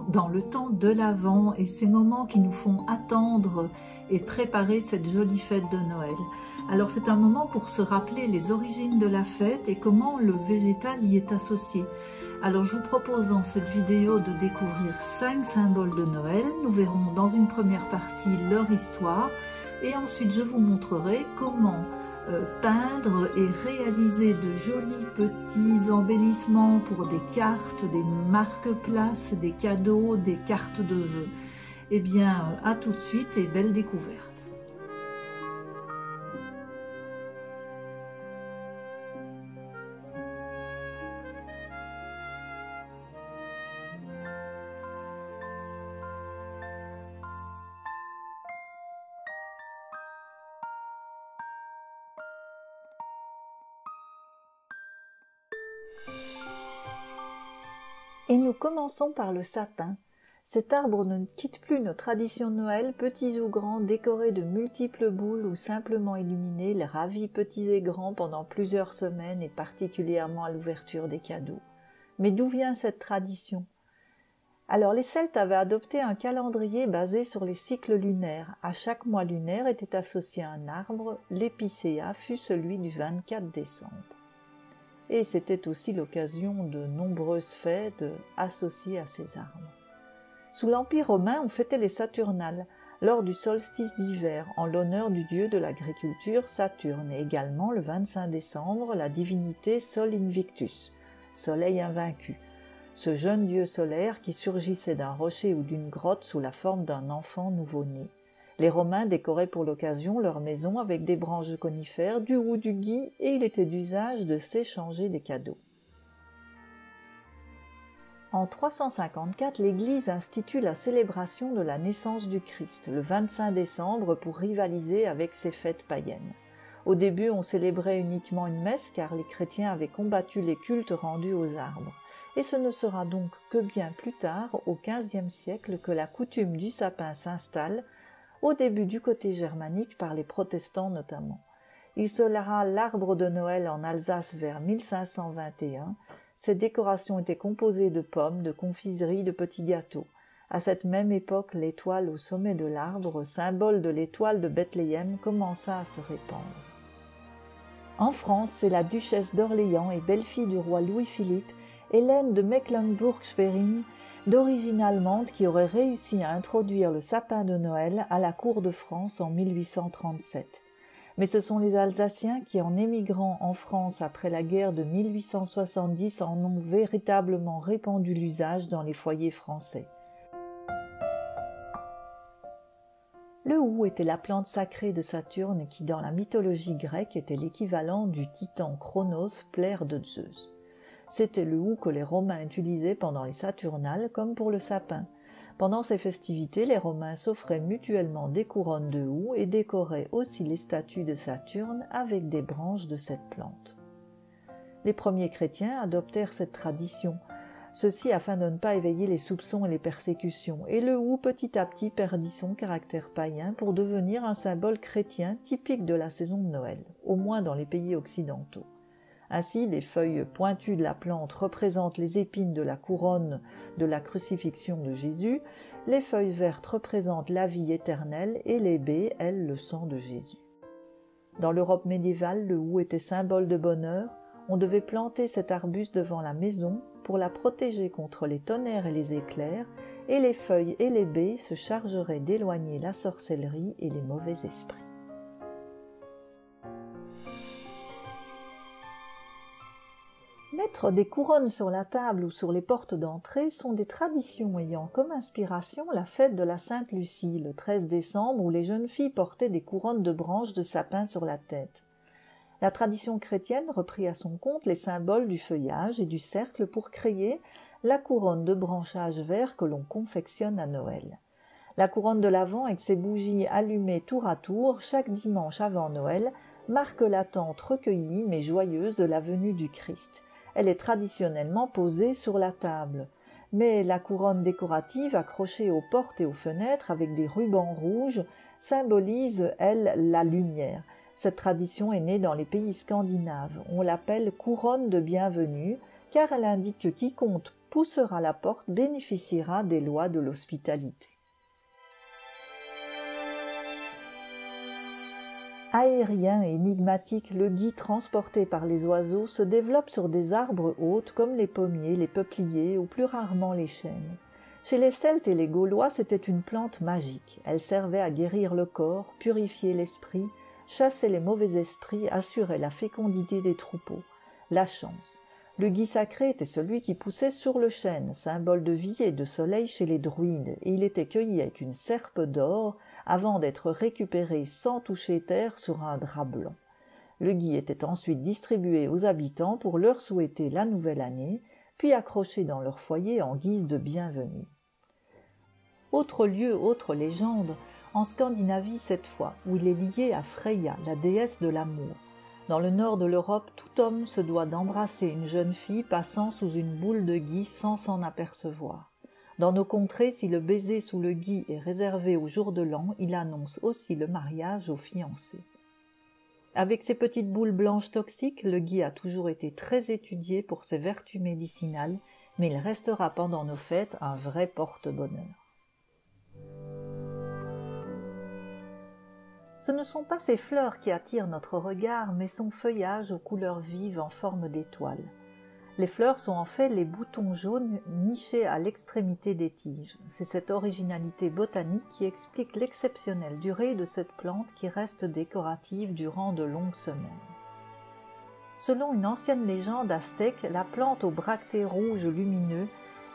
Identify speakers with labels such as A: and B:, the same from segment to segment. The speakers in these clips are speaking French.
A: dans le temps de l'Avent et ces moments qui nous font attendre et préparer cette jolie fête de Noël. Alors c'est un moment pour se rappeler les origines de la fête et comment le végétal y est associé. Alors je vous propose dans cette vidéo de découvrir 5 symboles de Noël. Nous verrons dans une première partie leur histoire et ensuite je vous montrerai comment peindre et réaliser de jolis petits embellissements pour des cartes, des marque-places, des cadeaux, des cartes de vœux. Eh bien, à tout de suite et belle découverte. Et nous commençons par le sapin. Cet arbre ne quitte plus nos traditions de Noël, petits ou grands, décorés de multiples boules ou simplement illuminés, les ravis petits et grands pendant plusieurs semaines et particulièrement à l'ouverture des cadeaux. Mais d'où vient cette tradition? Alors les Celtes avaient adopté un calendrier basé sur les cycles lunaires. À chaque mois lunaire était associé un arbre, l'épicéa fut celui du 24 décembre. Et c'était aussi l'occasion de nombreuses fêtes associées à ces arbres. Sous l'Empire romain, on fêtait les Saturnales, lors du solstice d'hiver, en l'honneur du dieu de l'agriculture Saturne, et également le 25 décembre, la divinité Sol Invictus, soleil invaincu, ce jeune dieu solaire qui surgissait d'un rocher ou d'une grotte sous la forme d'un enfant nouveau-né. Les Romains décoraient pour l'occasion leurs maisons avec des branches de conifères, du houx, du gui, et il était d'usage de s'échanger des cadeaux. En 354, l'Église institue la célébration de la naissance du Christ, le 25 décembre, pour rivaliser avec ses fêtes païennes. Au début, on célébrait uniquement une messe car les chrétiens avaient combattu les cultes rendus aux arbres. Et ce ne sera donc que bien plus tard, au XVe siècle, que la coutume du sapin s'installe, au début du côté germanique par les protestants notamment. Il sera l'arbre de Noël en Alsace vers 1521. Ces décorations étaient composées de pommes, de confiseries, de petits gâteaux. À cette même époque, l'étoile au sommet de l'arbre, symbole de l'étoile de Bethléem, commença à se répandre. En France, c'est la duchesse d'Orléans et belle-fille du roi Louis-Philippe, Hélène de Mecklembourg-Schwerin, d'origine allemande, qui aurait réussi à introduire le sapin de Noël à la cour de France en 1837. Mais ce sont les Alsaciens qui, en émigrant en France après la guerre de 1870, en ont véritablement répandu l'usage dans les foyers français. Le houx était la plante sacrée de Saturne qui, dans la mythologie grecque, était l'équivalent du titan Chronos, père de Zeus. C'était le houx que les Romains utilisaient pendant les Saturnales comme pour le sapin. Pendant ces festivités, les Romains s'offraient mutuellement des couronnes de houx et décoraient aussi les statues de Saturne avec des branches de cette plante. Les premiers chrétiens adoptèrent cette tradition, ceci afin de ne pas éveiller les soupçons et les persécutions, et le houx petit à petit perdit son caractère païen pour devenir un symbole chrétien typique de la saison de Noël, au moins dans les pays occidentaux. Ainsi, les feuilles pointues de la plante représentent les épines de la couronne de la crucifixion de Jésus, les feuilles vertes représentent la vie éternelle et les baies, elles, le sang de Jésus. Dans l'Europe médiévale, le houx était symbole de bonheur. On devait planter cet arbuste devant la maison pour la protéger contre les tonnerres et les éclairs, et les feuilles et les baies se chargeraient d'éloigner la sorcellerie et les mauvais esprits. Mettre des couronnes sur la table ou sur les portes d'entrée sont des traditions ayant comme inspiration la fête de la Sainte Lucie, le 13 décembre, où les jeunes filles portaient des couronnes de branches de sapin sur la tête. La tradition chrétienne reprit à son compte les symboles du feuillage et du cercle pour créer la couronne de branchage vert que l'on confectionne à Noël. La couronne de l'Avent, avec ses bougies allumées tour à tour chaque dimanche avant Noël, marque l'attente recueillie mais joyeuse de la venue du Christ. Elle est traditionnellement posée sur la table. Mais la couronne décorative accrochée aux portes et aux fenêtres avec des rubans rouges symbolise, elle, la lumière. Cette tradition est née dans les pays scandinaves. On l'appelle couronne de bienvenue, car elle indique que quiconque poussera la porte bénéficiera des lois de l'hospitalité. Aérien et énigmatique, le gui transporté par les oiseaux se développe sur des arbres hauts comme les pommiers, les peupliers ou plus rarement les chênes. Chez les Celtes et les Gaulois, c'était une plante magique. Elle servait à guérir le corps, purifier l'esprit, chasser les mauvais esprits, assurer la fécondité des troupeaux. La chance. Le gui sacré était celui qui poussait sur le chêne, symbole de vie et de soleil chez les druides, et il était cueilli avec une serpe d'or avant d'être récupéré sans toucher terre sur un drap blanc. Le gui était ensuite distribué aux habitants pour leur souhaiter la nouvelle année, puis accroché dans leur foyer en guise de bienvenue. Autre lieu, autre légende, en Scandinavie cette fois, où il est lié à Freya, la déesse de l'amour. Dans le nord de l'Europe, tout homme se doit d'embrasser une jeune fille passant sous une boule de gui sans s'en apercevoir. Dans nos contrées, si le baiser sous le gui est réservé au jour de l'an, il annonce aussi le mariage aux fiancés. Avec ses petites boules blanches toxiques, le gui a toujours été très étudié pour ses vertus médicinales, mais il restera pendant nos fêtes un vrai porte-bonheur. Ce ne sont pas ces fleurs qui attirent notre regard, mais son feuillage aux couleurs vives en forme d'étoiles. Les fleurs sont en fait les boutons jaunes nichés à l'extrémité des tiges. C'est cette originalité botanique qui explique l'exceptionnelle durée de cette plante qui reste décorative durant de longues semaines. Selon une ancienne légende aztèque, la plante aux bractées rouges lumineux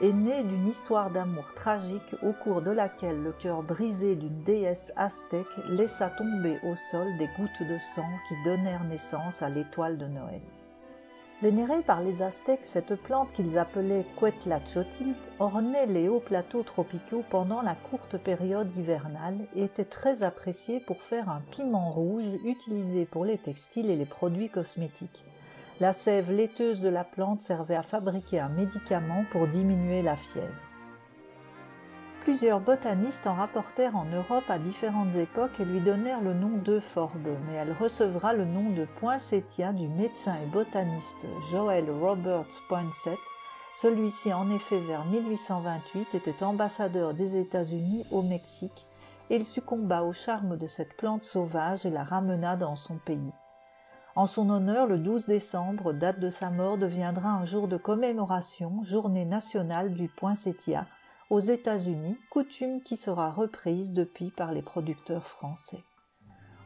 A: est née d'une histoire d'amour tragique au cours de laquelle le cœur brisé d'une déesse aztèque laissa tomber au sol des gouttes de sang qui donnèrent naissance à l'étoile de Noël. Vénérée par les Aztèques, cette plante qu'ils appelaient Quetzalcoatl ornait les hauts plateaux tropicaux pendant la courte période hivernale et était très appréciée pour faire un piment rouge utilisé pour les textiles et les produits cosmétiques. La sève laiteuse de la plante servait à fabriquer un médicament pour diminuer la fièvre. Plusieurs botanistes en rapportèrent en Europe à différentes époques et lui donnèrent le nom d'euphorbe, mais elle recevra le nom de poinsettia du médecin et botaniste Joel Roberts Poinsett. Celui-ci, en effet, vers 1828, était ambassadeur des États-Unis au Mexique et il succomba au charme de cette plante sauvage et la ramena dans son pays. En son honneur, le 12 décembre, date de sa mort, deviendra un jour de commémoration, journée nationale du poinsettia, aux États-Unis, coutume qui sera reprise depuis par les producteurs français.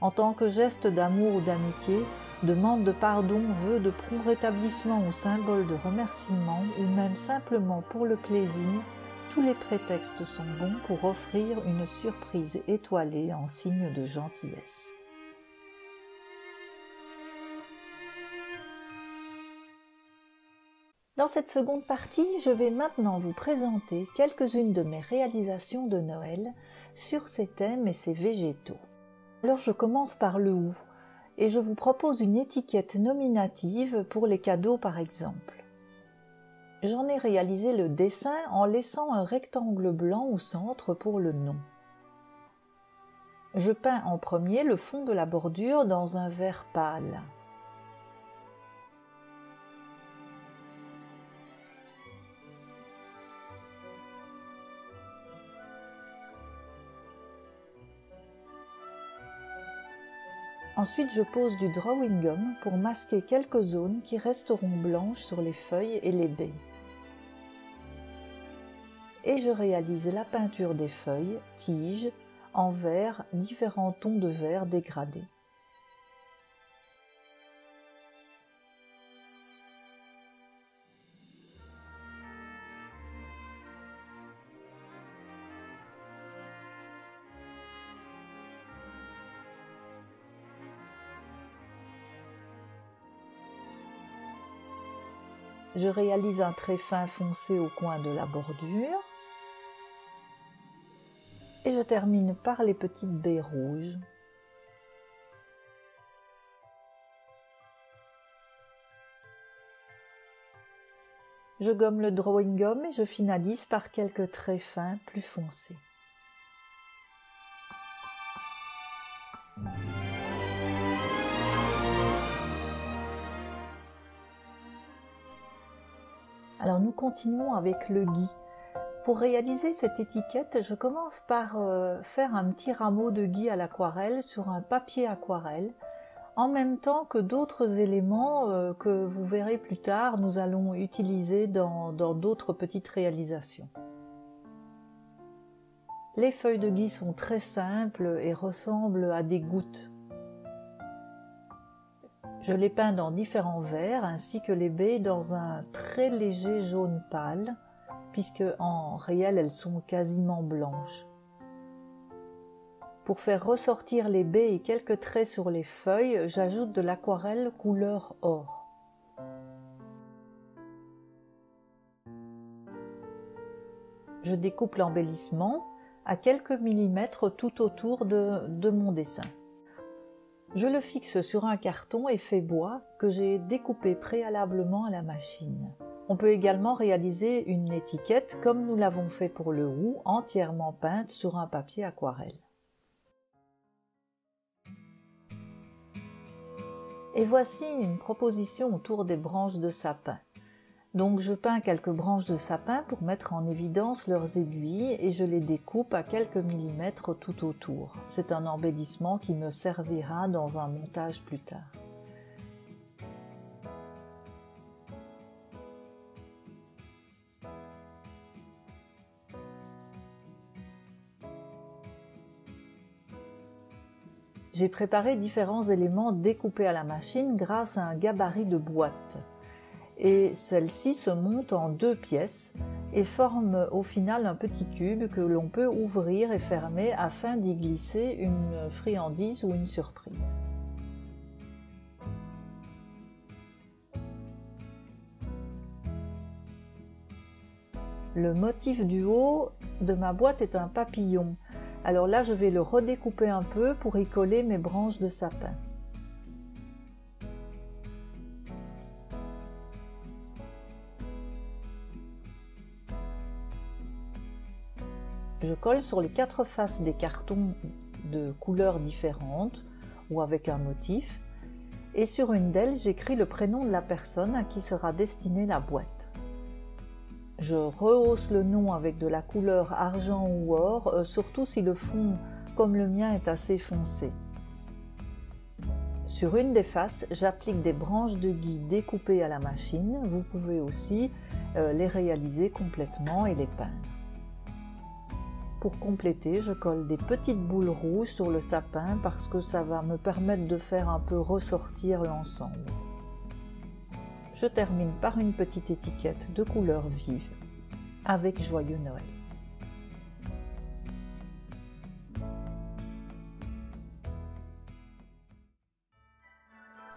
A: En tant que geste d'amour ou d'amitié, demande de pardon, vœu de prompt rétablissement ou symbole de remerciement, ou même simplement pour le plaisir, tous les prétextes sont bons pour offrir une surprise étoilée en signe de gentillesse. Dans cette seconde partie, je vais maintenant vous présenter quelques-unes de mes réalisations de Noël sur ces thèmes et ces végétaux. Alors je commence par le hou et je vous propose une étiquette nominative pour les cadeaux par exemple. J'en ai réalisé le dessin en laissant un rectangle blanc au centre pour le nom. Je peins en premier le fond de la bordure dans un vert pâle. Ensuite, je pose du drawing gum pour masquer quelques zones qui resteront blanches sur les feuilles et les baies. Et je réalise la peinture des feuilles, tiges, en vert, différents tons de vert dégradés. Je réalise un trait fin foncé au coin de la bordure et je termine par les petites baies rouges. Je gomme le drawing gum et je finalise par quelques traits fins plus foncés. Alors nous continuons avec le gui. Pour réaliser cette étiquette, je commence par faire un petit rameau de gui à l'aquarelle sur un papier aquarelle, en même temps que d'autres éléments que vous verrez plus tard, nous allons utiliser dans d'autres petites réalisations. Les feuilles de gui sont très simples et ressemblent à des gouttes. Je les peins dans différents verts ainsi que les baies dans un très léger jaune pâle, puisque en réel elles sont quasiment blanches. Pour faire ressortir les baies et quelques traits sur les feuilles, j'ajoute de l'aquarelle couleur or. Je découpe l'embellissement à quelques millimètres tout autour de mon dessin. Je le fixe sur un carton effet bois que j'ai découpé préalablement à la machine. On peut également réaliser une étiquette comme nous l'avons fait pour le hou, entièrement peinte sur un papier aquarelle. Et voici une proposition autour des branches de sapin. Donc je peins quelques branches de sapin pour mettre en évidence leurs aiguilles et je les découpe à quelques millimètres tout autour. C'est un embellissement qui me servira dans un montage plus tard. J'ai préparé différents éléments découpés à la machine grâce à un gabarit de boîte. Et celle-ci se monte en 2 pièces et forme au final un petit cube que l'on peut ouvrir et fermer afin d'y glisser une friandise ou une surprise. Le motif du haut de ma boîte est un papillon. Alors là, je vais le redécouper un peu pour y coller mes branches de sapin. Je colle sur les 4 faces des cartons de couleurs différentes ou avec un motif, et sur une d'elles, j'écris le prénom de la personne à qui sera destinée la boîte. Je rehausse le nom avec de la couleur argent ou or, surtout si le fond, comme le mien, est assez foncé. Sur une des faces, j'applique des branches de gui découpées à la machine. Vous pouvez aussi les réaliser complètement et les peindre. Pour compléter, je colle des petites boules rouges sur le sapin parce que ça va me permettre de faire un peu ressortir l'ensemble. Je termine par une petite étiquette de couleur vive avec Joyeux Noël.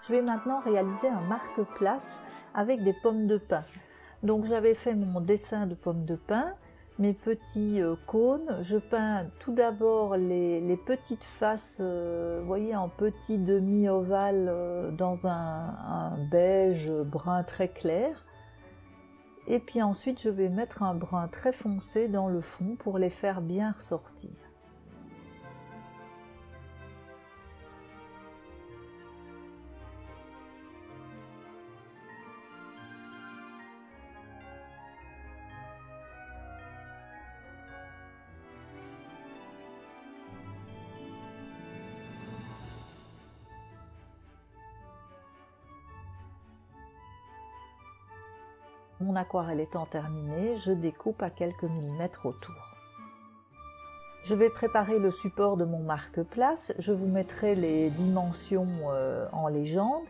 A: Je vais maintenant réaliser un marque-place avec des pommes de pin. Donc j'avais fait mon dessin de pommes de pin, mes petits cônes. Je peins tout d'abord les petites faces, vous voyez, en petit demi-ovale dans un beige brun très clair. Et puis ensuite, je vais mettre un brun très foncé dans le fond pour les faire bien ressortir. Mon aquarelle étant terminée, je découpe à quelques millimètres autour. Je vais préparer le support de mon marque-place. Je vous mettrai les dimensions en légende.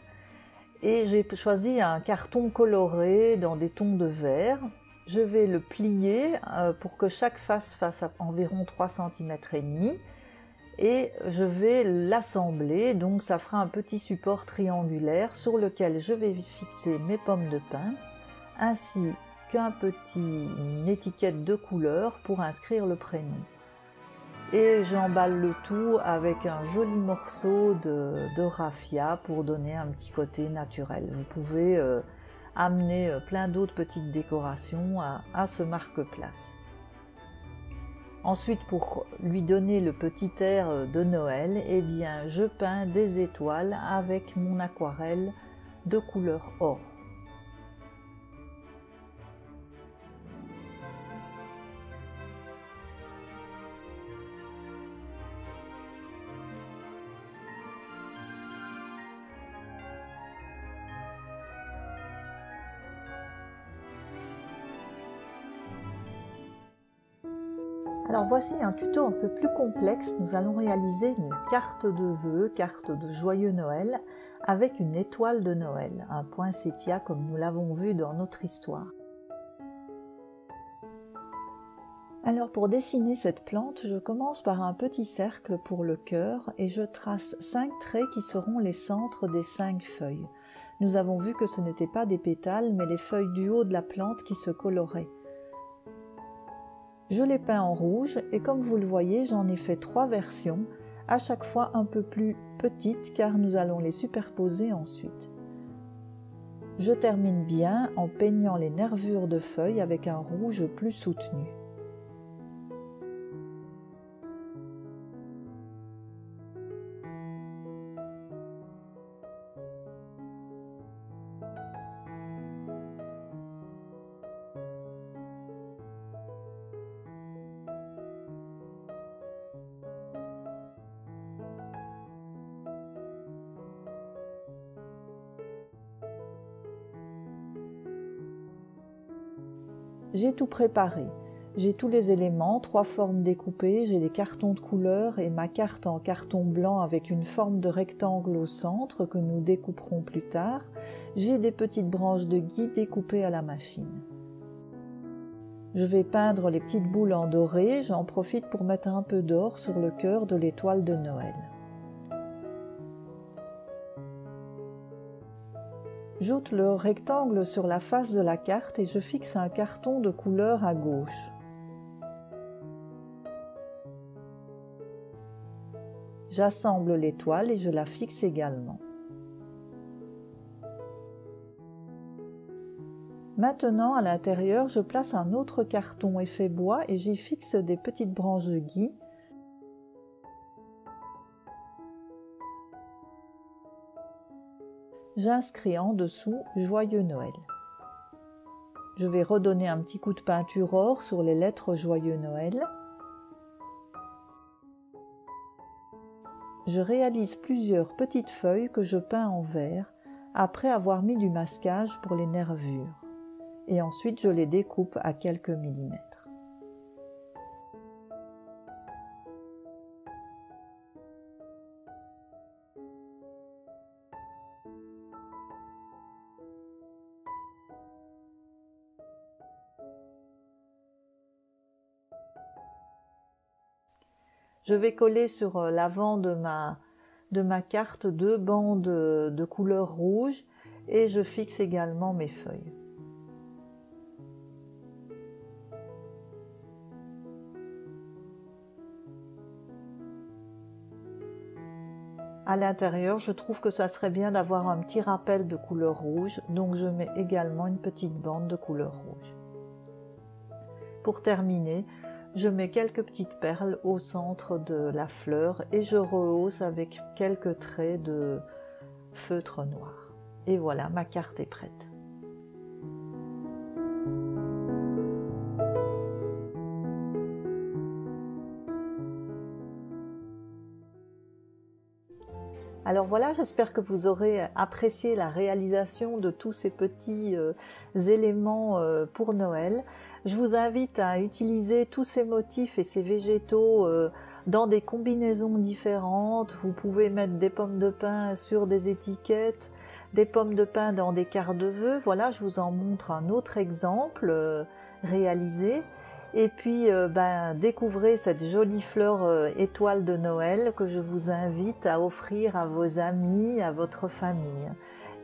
A: Et j'ai choisi un carton coloré dans des tons de vert. Je vais le plier pour que chaque face fasse environ 3,5 cm. Et je vais l'assembler, donc ça fera un petit support triangulaire sur lequel je vais fixer mes pommes de pin, ainsi une étiquette de couleur pour inscrire le prénom. Et j'emballe le tout avec un joli morceau de raffia pour donner un petit côté naturel. Vous pouvez amener plein d'autres petites décorations à ce marque-place. Ensuite, pour lui donner le petit air de Noël, eh bien, je peins des étoiles avec mon aquarelle de couleur or. Alors voici un tuto un peu plus complexe. Nous allons réaliser une carte de vœux, carte de joyeux Noël, avec une étoile de Noël, un poinsettia comme nous l'avons vu dans notre histoire. Alors pour dessiner cette plante, je commence par un petit cercle pour le cœur et je trace 5 traits qui seront les centres des 5 feuilles. Nous avons vu que ce n'étaient pas des pétales, mais les feuilles du haut de la plante qui se coloraient. Je les peins en rouge et comme vous le voyez, j'en ai fait 3 versions, à chaque fois un peu plus petites car nous allons les superposer ensuite. Je termine bien en peignant les nervures de feuilles avec un rouge plus soutenu. J'ai tout préparé. J'ai tous les éléments, 3 formes découpées, j'ai des cartons de couleur et ma carte en carton blanc avec une forme de rectangle au centre que nous découperons plus tard. J'ai des petites branches de gui découpées à la machine. Je vais peindre les petites boules en doré, j'en profite pour mettre un peu d'or sur le cœur de l'étoile de Noël. J'ôte le rectangle sur la face de la carte et je fixe un carton de couleur à gauche. J'assemble l'étoile et je la fixe également. Maintenant, à l'intérieur, je place un autre carton effet bois et j'y fixe des petites branches de gui. J'inscris en dessous « Joyeux Noël ». Je vais redonner un petit coup de peinture or sur les lettres « Joyeux Noël ». Je réalise plusieurs petites feuilles que je peins en vert après avoir mis du masquage pour les nervures. Et ensuite je les découpe à quelques millimètres. Je vais coller sur l'avant de ma carte 2 bandes de couleur rouge et je fixe également mes feuilles. À l'intérieur, je trouve que ça serait bien d'avoir un petit rappel de couleur rouge, donc je mets également une petite bande de couleur rouge. Pour terminer, je mets quelques petites perles au centre de la fleur et je rehausse avec quelques traits de feutre noir. Et voilà, ma carte est prête. Alors voilà, j'espère que vous aurez apprécié la réalisation de tous ces petits éléments pour Noël. Je vous invite à utiliser tous ces motifs et ces végétaux dans des combinaisons différentes. Vous pouvez mettre des pommes de pin sur des étiquettes, des pommes de pin dans des cartes de vœux. Voilà, je vous en montre un autre exemple réalisé. Et puis, découvrez cette jolie fleur étoile de Noël que je vous invite à offrir à vos amis, à votre famille.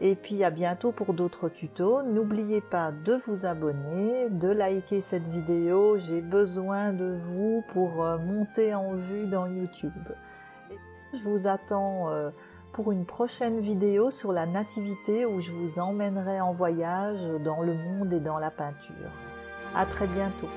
A: Et puis, à bientôt pour d'autres tutos. N'oubliez pas de vous abonner, de liker cette vidéo. J'ai besoin de vous pour monter en vue dans YouTube. Et je vous attends pour une prochaine vidéo sur la nativité où je vous emmènerai en voyage dans le monde et dans la peinture. À très bientôt.